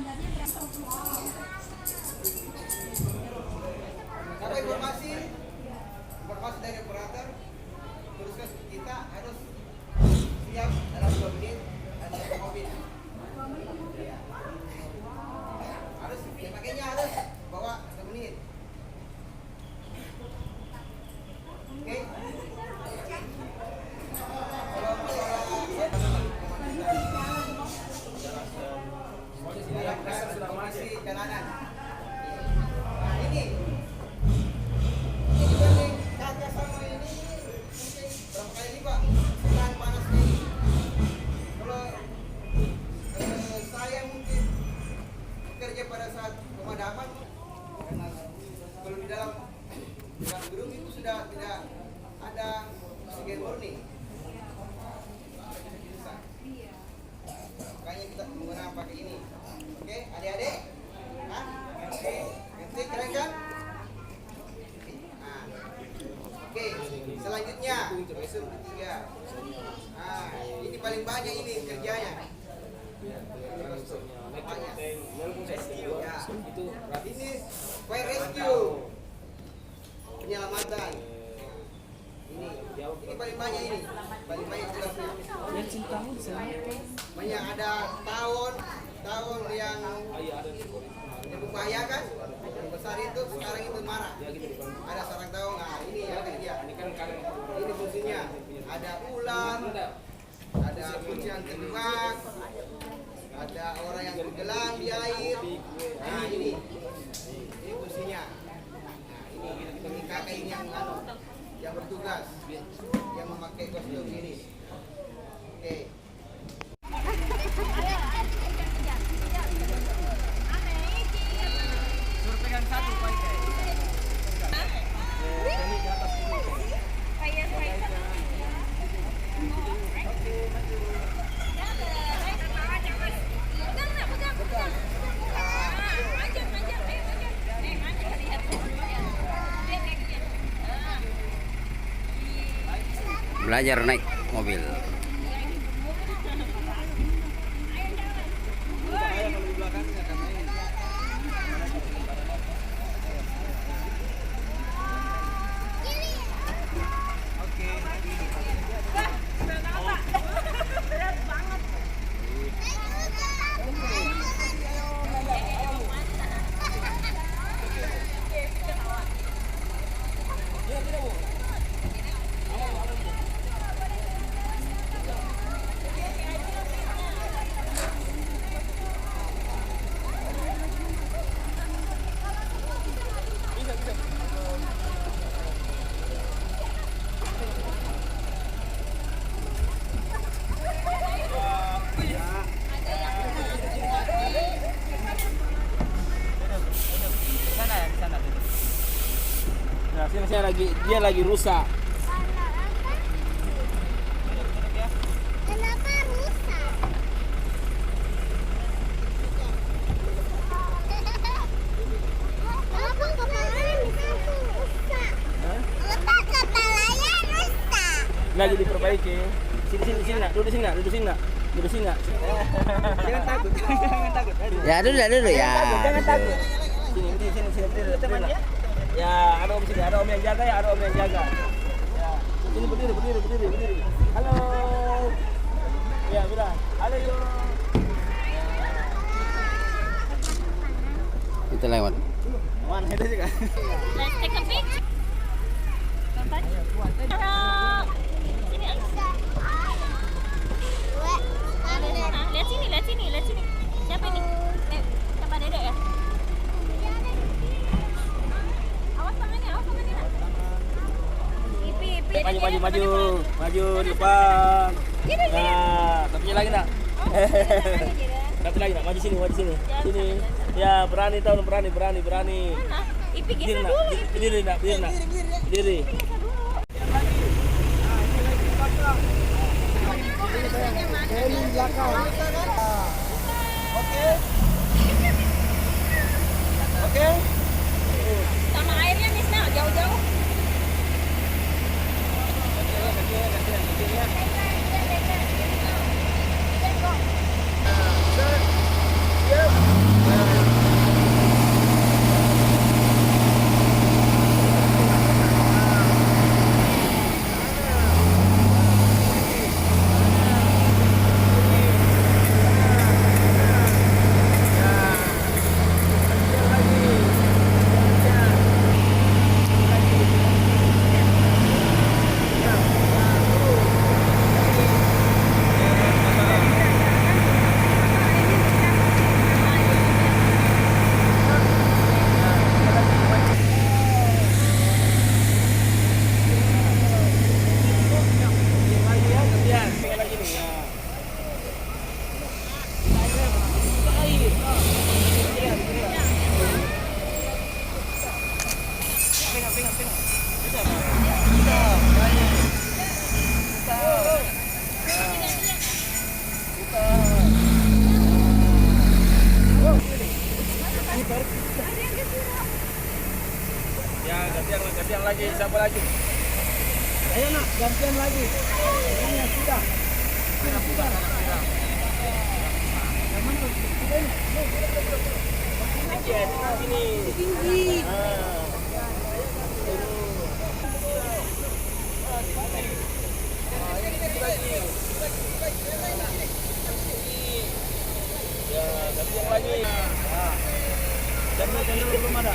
Dapat informasi dari operator, teruskan kita harus siap dalam 2 menit ada mobil. Ya. Harus, ya, makanya harus bawa 1 menit. Oke. Jalanan. Nah, ini dibanding kaca sama ini berapa kali lipat tahan panasnya ini. Kalau saya mungkin bekerja pada saat pemadaman, kalau di dalam gedung itu sudah tidak ada oksigen murni. Makanya kita menggunakan pakai ini. Oke, adik-adik? Nah, oke, keren kan? Nah, oke, selanjutnya besok ketiga. Nah, ini paling banyak ini kerjanya. Rescue, ya. Ini fire rescue, penyelamatan. Ini paling banyak ini, paling banyak tugasnya. Banyak ada tahun yang membahayakan, yang besar itu sekarang itu marah. Ada sarang tahun, nah ini ya dia. Ini fungsinya. Ada ular, ada kucing terjebak, ada orang yang tenggelam di air. Nah ini fungsinya. Nah ini kakak ini yang bertugas, yang memakai kostum ini. Oke. Suruh pegang satu, Pak. Belajar naik mobil. Dia lagi rusak. Kenapa rusak? Kenapa kepalanya bisa rusak? Kenapa kepalanya rusak? Lagi diperbaiki. Sini nak, duduk sini nak. Jangan takut. Ya dulu ya. Jangan takut. Sini, berdiri. Temannya? Ya, ada om sini, ada om yang jaga ya, ada om yang jaga. Ya, sini berdiri. Halo. Ya, bilang. Halo yo. Kita lewat. Mana itu juga? Let's take a picture. Lihat sini. Siapa ini? Siapa Dedek ya? Awas tangannya. Maju di depan. Nah, satunya lagi nak. Satu lagi nak, maju sini. Sini. Ya, berani. Mana? Ipi geser dulu. Berdiri nak. Berdiri. Oke. Sama airnya Misna, jauh-jauh. Siap. siapa lagi? Ayo nak, gantian lagi. Ini yang sudah. Sini. Tinggi. Ya, ganti yang lagi. Channel belum ada.